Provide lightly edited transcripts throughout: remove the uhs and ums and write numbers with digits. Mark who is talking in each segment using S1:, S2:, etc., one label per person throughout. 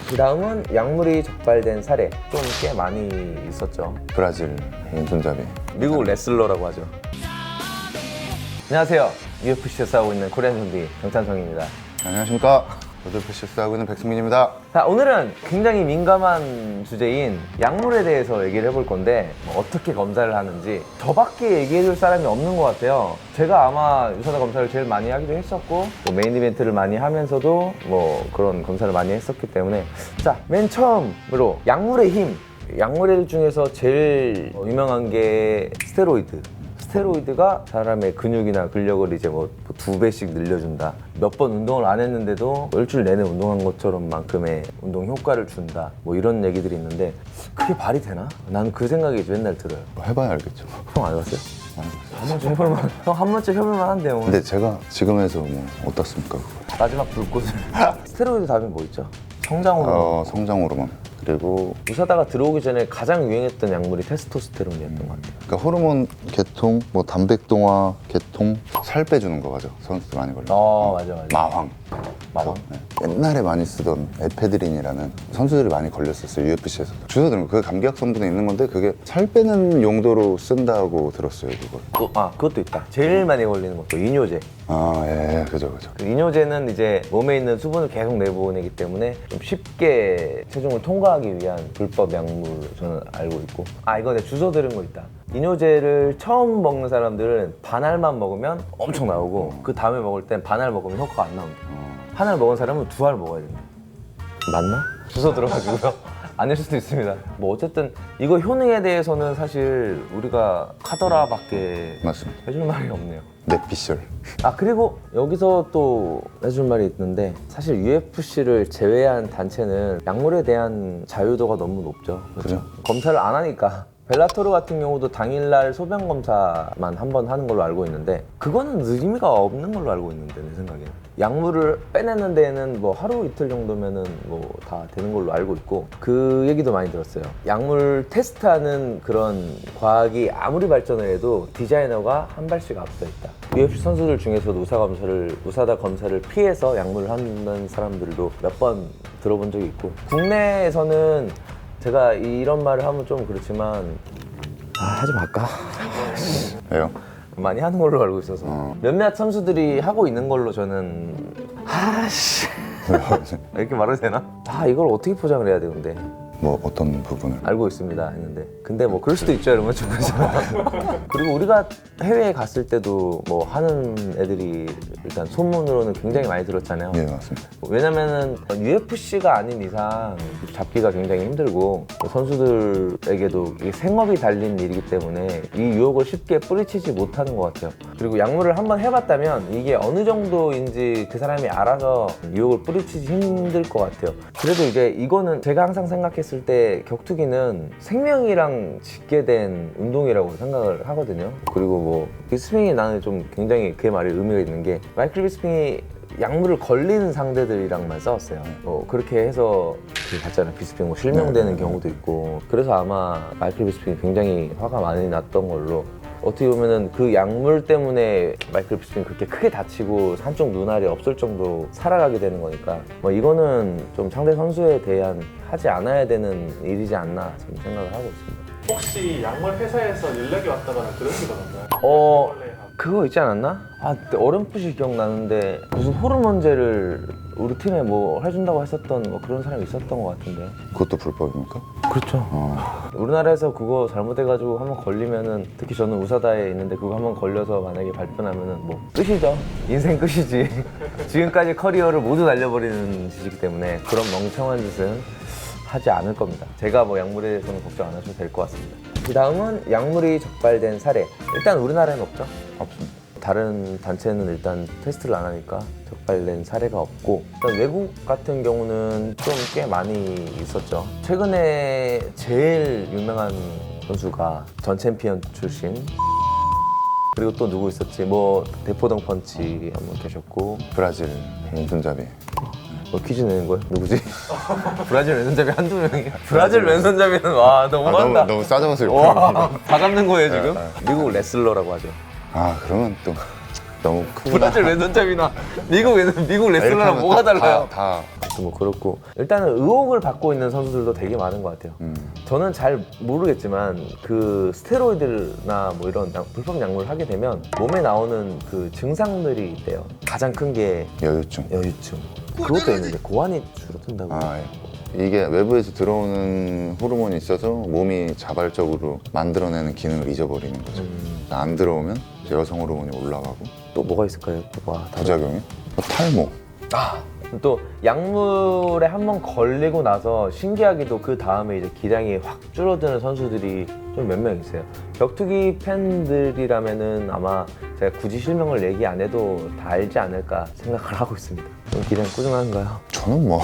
S1: 그 다음은 약물이 적발된 사례 좀 꽤 많이 있었죠.
S2: 브라질 왼손잡이.
S1: 미국 레슬러라고 하죠. 안녕하세요. UFC에서 하고 있는 코리안 좀비 정찬성입니다.
S2: 안녕하십니까. WFC에서 하고 있는 백승민입니다.
S1: 자, 오늘은 굉장히 민감한 주제인 약물에 대해서 얘기를 해볼 건데 어떻게 검사를 하는지 저밖에 얘기해줄 사람이 없는 것 같아요. 제가 아마 유사다 검사를 제일 많이 하기도 했었고 또 메인 이벤트를 많이 하면서도 뭐 그런 검사를 많이 했었기 때문에 자, 맨 처음으로 약물의 힘. 약물 중에서 제일 유명한 게 스테로이드. 스테로이드가 사람의 근육이나 근력을 이제 뭐 2배씩 늘려준다. 몇 번 운동을 안 했는데도 일주일 내내 운동한 것처럼만큼의 운동 효과를 준다. 뭐 이런 얘기들이 있는데 그게 말이 되나? 나는 그 생각이 맨날 들어요.
S2: 뭐 해봐야 알겠죠.
S1: 형 안 해봤어요?
S2: 안 해봤어요.
S1: 한 번쯤 해볼만. 형 한 번쯤 해볼만 한데요.
S2: 근데 제가 지금 해서 뭐 어떻습니까?
S1: 마지막 불꽃을. 스테로이드 다음에 뭐 있죠? 성장호르몬.
S2: 성장호르몬. 그리고
S1: 유사다가 들어오기 전에 가장 유행했던 약물이 테스토스테론이었던 것 같아요.
S2: 그러니까 호르몬 계통, 뭐 단백동화 계통, 살 빼주는 거 맞아. 선수들 많이 걸려.
S1: 맞아.
S2: 마황.
S1: 마황?
S2: 네. 옛날에 많이 쓰던 에페드린이라는 선수들이 많이 걸렸었어요. UFC에서. 주사 들면 그 감기약 성분이 있는 건데 그게 살 빼는 용도로 쓴다고 들었어요. 그걸.
S1: 그것도 있다. 제일 많이 걸리는 것도 이뇨제.
S2: 예, 그죠.
S1: 그 이뇨제는 이제 몸에 있는 수분을 계속 내보내기 때문에 좀 쉽게 체중을 통과하기 위한 불법 약물 저는 알고 있고 이거 내 주워 들은 거 있다. 이뇨제를 처음 먹는 사람들은 반알만 먹으면 엄청 나오고 그 다음에 먹을 땐 반알 먹으면 효과가 안 나온다. 한 알 먹은 사람은 2알 먹어야 된다. 맞나? 주워 들어가지고요. 아닐 수도 있습니다. 뭐 어쨌든 이거 효능에 대해서는 사실 우리가 카더라밖에
S2: 맞습니다.
S1: 해줄 말이 없네요.
S2: 넷피셜.
S1: 그리고 여기서 또 해줄 말이 있는데 사실 UFC를 제외한 단체는 약물에 대한 자유도가 너무 높죠.
S2: 그죠.
S1: 검사를 안 하니까. 벨라토르 같은 경우도 당일날 소변 검사만 한 번 하는 걸로 알고 있는데 그거는 의미가 없는 걸로 알고 있는데 내 생각에는 약물을 빼내는 데에는 뭐 하루 이틀 정도면은 뭐 다 되는 걸로 알고 있고 그 얘기도 많이 들었어요. 약물 테스트하는 그런 과학이 아무리 발전을 해도 디자이너가 한 발씩 앞서 있다. UFC 선수들 중에서도 우사다 검사를 피해서 약물을 하는 사람들도 몇 번 들어본 적이 있고 국내에서는 제가 이런 말을 하면 좀 그렇지만 하지 말까?
S2: 왜요?
S1: 많이 하는 걸로 알고 있어서 몇몇 선수들이 하고 있는 걸로 저는 이렇게 말해도 되나? 이걸 어떻게 포장을 해야 되는데
S2: 뭐 어떤 부분을?
S1: 알고 있습니다 했는데 근데 뭐 그럴 수도 있죠 여러분 좀 그렇잖아요. 그리고 우리가 해외에 갔을 때도 뭐 하는 애들이 일단 소문으로는 굉장히 많이 들었잖아요.
S2: 예, 맞습니다.
S1: 왜냐면은 UFC가 아닌 이상 잡기가 굉장히 힘들고 선수들에게도 이게 생업이 달린 일이기 때문에 이 유혹을 쉽게 뿌리치지 못하는 것 같아요. 그리고 약물을 한번 해봤다면 이게 어느 정도인지 그 사람이 알아서 유혹을 뿌리치지 힘들 것 같아요. 그래도 이제 이거는 제가 항상 생각했을 때 격투기는 생명이랑 짓게 된 운동이라고 생각을 하거든요. 그리고 뭐 비스핑이 나는 좀 굉장히 그 말에 의미가 있는 게 마이클 비스핑이 약물을 걸리는 상대들이랑만 싸웠어요. 그렇게 해서 봤잖아요. 비스핑 뭐 실명되는 경우도 있고 그래서 아마 마이클 비스핑이 굉장히 화가 많이 났던 걸로 어떻게 보면은 그 약물 때문에 마이클 비스핑이 그렇게 크게 다치고 한쪽 눈알이 없을 정도로 살아가게 되는 거니까 뭐 이거는 좀 상대 선수에 대한 하지 않아야 되는 일이지 않나 저는 생각을 하고 있습니다.
S3: 혹시 약물 회사에서 연락이 왔다거나 그런 적 없나요?
S1: 그거 있지 않았나? 그때 어렴풋이 기억나는데 무슨 호르몬제를 우리 팀에 뭐 해준다고 했었던 뭐 그런 사람이 있었던 것 같은데.
S2: 그것도 불법입니까?
S1: 그렇죠. 우리나라에서 그거 잘못해가지고 한번 걸리면은 특히 저는 우사다에 있는데 그거 한번 걸려서 만약에 발표나면은 뭐 끝이죠. 인생 끝이지. 지금까지 커리어를 모두 날려버리는 짓이기 때문에 그런 멍청한 짓은 하지 않을 겁니다. 제가 뭐 약물에 대해서는 걱정 안 하셔도 될 것 같습니다. 그 다음은 약물이 적발된 사례. 일단 우리나라에는 없죠?
S2: 없습니다.
S1: 다른 단체는 일단 테스트를 안 하니까 적발된 사례가 없고 일단 외국 같은 경우는 좀 꽤 많이 있었죠. 최근에 제일 유명한 선수가 전 챔피언 출신 그리고 또 누구 있었지? 뭐 대포동 펀치 한 분 계셨고
S2: 브라질 왼손잡이.
S1: 퀴즈 내는 거야? 누구지? 브라질 왼손잡이 한두 명이야. 브라질 왼손잡이는 와 너무한다.
S2: 너무 싸잡아서
S1: 와, 다 잡는 거예요 지금? 미국 레슬러라고 하죠.
S2: 그러면 또 너무 크구나.
S1: 브라질 왼손잡이나 미국 레슬러랑
S2: 이렇게
S1: 뭐가
S2: 하면
S1: 달라요?
S2: 다.
S1: 뭐 그렇고 일단은 의혹을 받고 있는 선수들도 되게 많은 것 같아요. 저는 잘 모르겠지만 그 스테로이드나 뭐 이런 불법 약물을 하게 되면 몸에 나오는 그 증상들이 있대요. 가장 큰 게
S2: 여유증.
S1: 여유증. 그것도 있는데 고환이 줄어든다고.
S2: 아, 예. 이게 외부에서 들어오는 호르몬이 있어서 몸이 자발적으로 만들어내는 기능을 잊어버리는 거죠. 안 들어오면 여성 호르몬이 올라가고
S1: 또 뭐가 있을까요? 또 와, 다른.
S2: 부작용이 탈모.
S1: 또 약물에 한번 걸리고 나서 신기하게도 그 다음에 이제 기량이 확 줄어드는 선수들이 좀 몇 명 있어요. 격투기 팬들이라면은 아마 제가 굳이 실명을 얘기 안 해도 다 알지 않을까 생각을 하고 있습니다. 좀 기량 꾸준한가요?
S2: 저는 뭐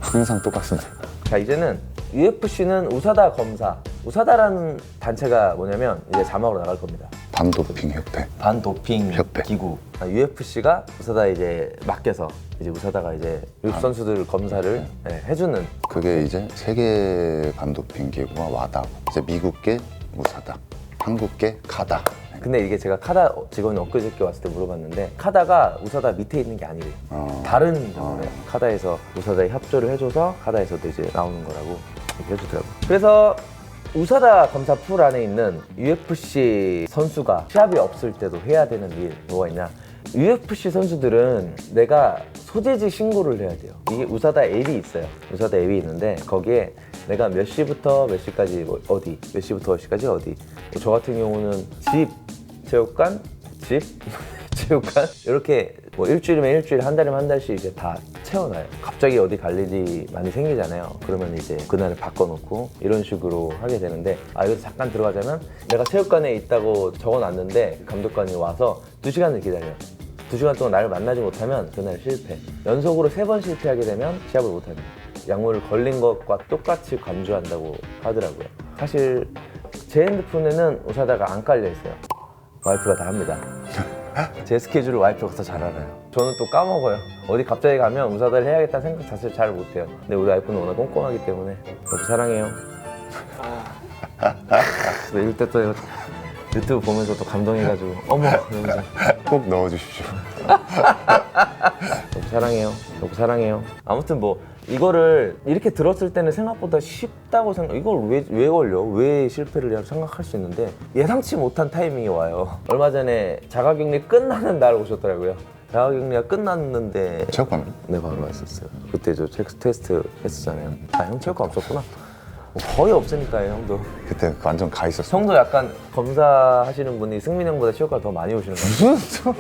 S2: 항상 똑같습니다.
S1: 자, 이제는 UFC는 우사다 검사. 우사다라는 단체가 뭐냐면 이제 자막으로 나갈 겁니다.
S2: 반도핑 협회.
S1: 반도핑
S2: 협회.
S1: 기구. UFC가 우사다 이제 맡겨서 이제 우사다가 이제 미국 선수들 검사를 해주는.
S2: 그게 이제 세계 반도핑 기구가 와다고. 이제 미국계 우사다, 한국계 카다.
S1: 근데 이게 제가 카다 직원이 엊그저께 왔을 때 물어봤는데 카다가 우사다 밑에 있는 게 아니래요. 다른 경우래요. 카다에서 우사다에 협조를 해줘서 카다에서도 이제 나오는 거라고 얘기해주더라고요. 그래서 우사다 검사 풀 안에 있는 UFC 선수가 시합이 없을 때도 해야 되는 일 뭐가 있냐. UFC 선수들은 내가 소재지 신고를 해야 돼요. 이게 우사다 앱이 있어요. 우사다 앱이 있는데 거기에 내가 몇 시부터 몇 시까지 뭐 어디, 몇 시부터 몇 시까지 어디. 저 같은 경우는 집, 체육관, 집, 체육관 이렇게 뭐 일주일이면 일주일, 한 달이면 한 달씩 이제 다 채워놔요. 갑자기 어디 갈 일이 많이 생기잖아요. 그러면 이제 그날을 바꿔놓고 이런 식으로 하게 되는데 여기서 잠깐 들어가자면 내가 체육관에 있다고 적어놨는데 감독관이 와서 2시간을 기다려요. 2시간 동안 나를 만나지 못하면 그날 실패. 연속으로 3번 실패하게 되면 시합을 못합니다. 약물을 걸린 것과 똑같이 간주한다고 하더라고요. 사실 제 핸드폰에는 우사다가 안 깔려 있어요. 와이프가 다 합니다. 제 스케줄을 와이프가 더 잘 알아요. 저는 또 까먹어요. 어디 갑자기 가면 우사다를 해야겠다는 생각 자체를 잘 못해요. 근데 우리 와이프는 워낙 꼼꼼하기 때문에 여보 사랑해요. 이럴 때 또 유튜브 보면서 또 감동해가지고 어머 이러면서
S2: 꼭 넣어주십시오.
S1: 여보 사랑해요. 여보 사랑해요. 아무튼 뭐 이거를 이렇게 들었을 때는 생각보다 쉽다고 이걸 왜 걸려? 왜 실패를 해야 생각할 수 있는데 예상치 못한 타이밍이 와요. 얼마 전에 자가격리 끝나는 날 오셨더라고요. 자가격리가 끝났는데
S2: 체육관.
S1: 네 바로 왔었어요. 그때 저 테스트 했었잖아요. 형 체육관 없었구나. 거의 없으니까요, 형도.
S2: 그때 완전 가 있었어.
S1: 형도 약간 검사하시는 분이 승민 형보다 체육관 더 많이 오시는 것 같아요.
S2: 무슨?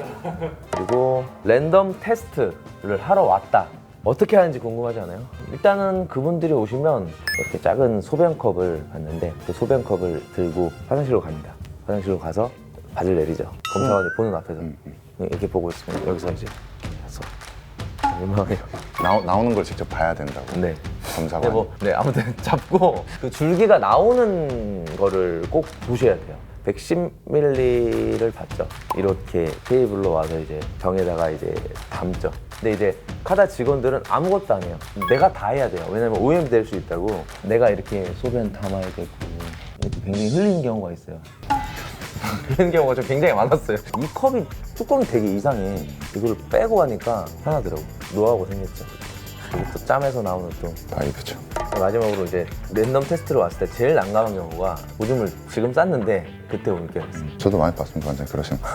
S1: 그리고 랜덤 테스트를 하러 왔다. 어떻게 하는지 궁금하지 않아요? 일단은 그분들이 오시면 이렇게 작은 소변컵을 받는데 그 소변컵을 들고 화장실로 갑니다. 화장실로 가서 바지를 내리죠. 검사관이 보는 앞에서 이렇게 보고 있으면 여기서 이제 해서 민망해요.
S2: 나오는 걸 직접 봐야 된다고.
S1: 네.
S2: 검사관.
S1: 아무튼 잡고 그 줄기가 나오는 거를 꼭 보셔야 돼요. 110ml를 받죠. 이렇게 테이블로 와서 이제 병에다가 이제 담죠. 근데 이제 카다 직원들은 아무것도 안 해요. 내가 다 해야 돼요. 왜냐면 오염이 될 수 있다고. 내가 이렇게 소변 담아야 되고 이렇게 굉장히 흘리는 경우가 있어요. 그런 경우가 좀 굉장히 많았어요. 이 컵이 뚜껑이 되게 이상해. 이걸 빼고 하니까 편하더라고. 노하우가 생겼죠. 그리고 또 짬에서 나오는 또
S2: 바이브죠.
S1: 마지막으로 이제 랜덤 테스트로 왔을 때 제일 난감한 경우가 오줌을 지금 쌌는데 그때 오는 게 있어요.
S2: 저도 많이 봤습니다. 완전 그러시는 거.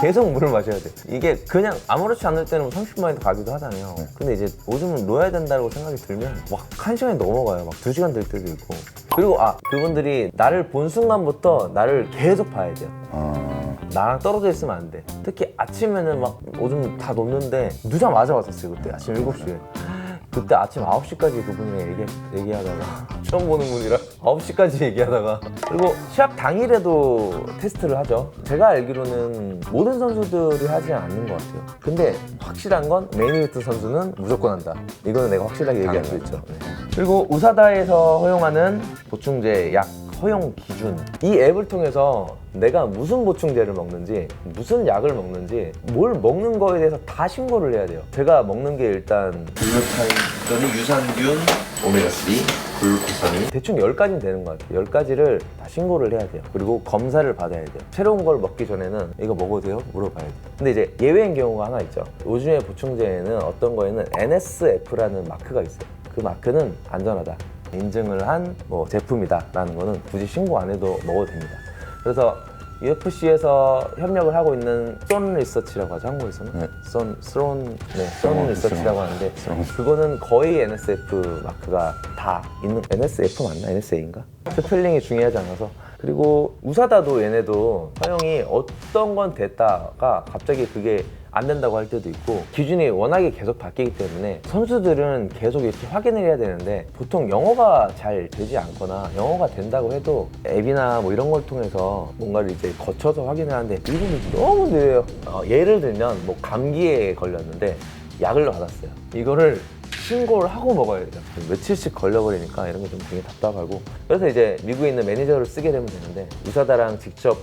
S1: 계속 물을 마셔야 돼. 이게 그냥 아무렇지 않을 때는 30분만에도 가기도 하잖아요. 근데 이제 오줌을 놓아야 된다고 생각이 들면 막 1시간이 넘어가요. 막 2시간 될 때도 있고. 그리고 그분들이 나를 본 순간부터 나를 계속 봐야 돼요. 나랑 떨어져 있으면 안 돼. 특히 아침에는 막 오줌 다 놓는데 누자마자 왔었어요. 그때 아침 7시에. 그때 아침 9시까지 그분이랑 얘기하다가 처음 보는 분이라 9시까지 얘기하다가 그리고 시합 당일에도 테스트를 하죠. 제가 알기로는 모든 선수들이 하지 않는 것 같아요. 근데 확실한 건 메인 이벤트 선수는 무조건 한다. 이거는 내가 확실하게 얘기할 수 있죠. 네. 그리고 우사다에서 허용하는 보충제 약 허용 기준, 이 앱을 통해서 내가 무슨 보충제를 먹는지, 무슨 약을 먹는지, 뭘 먹는 거에 대해서 다 신고를 해야 돼요. 제가 먹는 게 일단 글루타인 또는 유산균, 오메가3, 글루코사민 대충 10가지는 되는 것 같아요. 10가지를 다 신고를 해야 돼요. 그리고 검사를 받아야 돼요. 새로운 걸 먹기 전에는 이거 먹어도 돼요? 물어봐야 돼요. 근데 이제 예외인 경우가 하나 있죠. 요즘의 보충제에는 어떤 거에는 NSF라는 마크가 있어요. 그 마크는 안전하다, 인증을 한 뭐 제품이다 라는 거는 굳이 신고 안 해도 먹어도 됩니다. 그래서 UFC에서 협력을 하고 있는 쏜 리서치라고 하죠, 한국에서는.
S2: 네.
S1: 쏜 리서치라고 하는데 그거는 거의 NSF 마크가 다 있는, NSF 맞나? NSA인가? 스펠링이 중요하지 않아서. 그리고 우사다도 얘네도 사용이 어떤 건 됐다가 갑자기 그게 안 된다고 할 때도 있고, 기준이 워낙에 계속 바뀌기 때문에 선수들은 계속 이렇게 확인을 해야 되는데, 보통 영어가 잘 되지 않거나 영어가 된다고 해도 앱이나 뭐 이런 걸 통해서 뭔가를 이제 거쳐서 확인을 하는데 이분이 너무 느려요. 예를 들면 뭐 감기에 걸렸는데 약을 받았어요. 이거를 신고를 하고 먹어야 돼요. 며칠씩 걸려버리니까 이런 게 좀 되게 답답하고, 그래서 이제 미국에 있는 매니저를 쓰게 되면 되는데 우사다랑 직접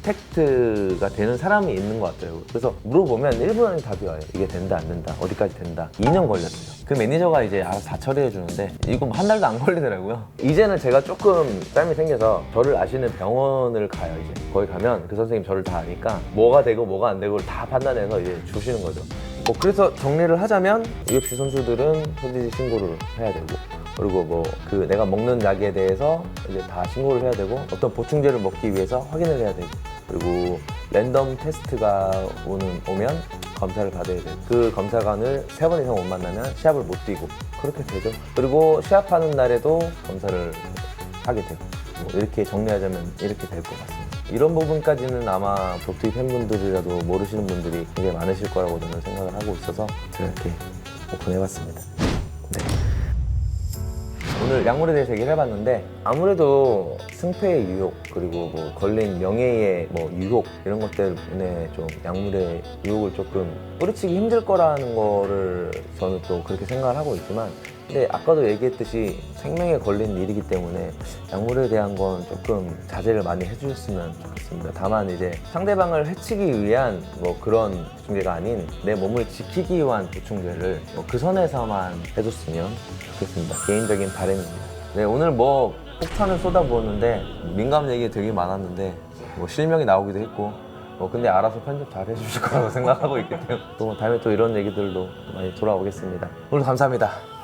S1: 텍트가 되는 사람이 있는 것 같아요. 그래서 물어보면 1분 안에 답이 와요. 이게 된다 안 된다, 어디까지 된다. 2년 걸렸어요. 그 매니저가 이제 알아서 다 처리해 주는데 이거 한 달도 안 걸리더라고요. 이제는 제가 조금 짬이 생겨서 저를 아시는 병원을 가요. 이제 거기 가면 그 선생님 저를 다 아니까 뭐가 되고 뭐가 안 되고를 다 판단해서 이제 주시는 거죠. 뭐 그래서 정리를 하자면 UFC 선수들은 소지지 신고를 해야 되고, 그리고 뭐 그 내가 먹는 약에 대해서 이제 다 신고를 해야 되고, 어떤 보충제를 먹기 위해서 확인을 해야 되고, 그리고 랜덤 테스트가 오면 검사를 받아야 되고, 그 검사관을 3번 이상 못 만나면 시합을 못 뛰고 그렇게 되죠. 그리고 시합하는 날에도 검사를 하게 되고, 뭐 이렇게 정리하자면 이렇게 될 것 같습니다. 이런 부분까지는 아마 격투기 팬분들이라도 모르시는 분들이 굉장히 많으실 거라고 저는 생각을 하고 있어서 제가 이렇게 오픈해봤습니다. 네. 오늘 약물에 대해서 얘기를 해봤는데, 아무래도 승패의 유혹, 그리고 뭐 걸린 명예의 뭐 유혹, 이런 것 때문에 좀 약물의 유혹을 조금 뿌리치기 힘들 거라는 거를 저는 또 그렇게 생각을 하고 있지만, 근데 아까도 얘기했듯이 생명에 걸린 일이기 때문에 약물에 대한 건 조금 자제를 많이 해주셨으면 좋겠습니다. 다만 이제 상대방을 해치기 위한 뭐 그런 보충제가 아닌 내 몸을 지키기 위한 보충제를 뭐 그 선에서만 해줬으면 좋겠습니다. 개인적인 바람입니다. 네, 오늘 뭐 폭탄을 쏟아부었는데 민감 얘기 되게 많았는데 뭐 실명이 나오기도 했고, 뭐 근데 알아서 편집 잘 해주실 거라고 생각하고 있기 때문에 또 다음에 또 이런 얘기들도 많이 돌아오겠습니다. 오늘 감사합니다.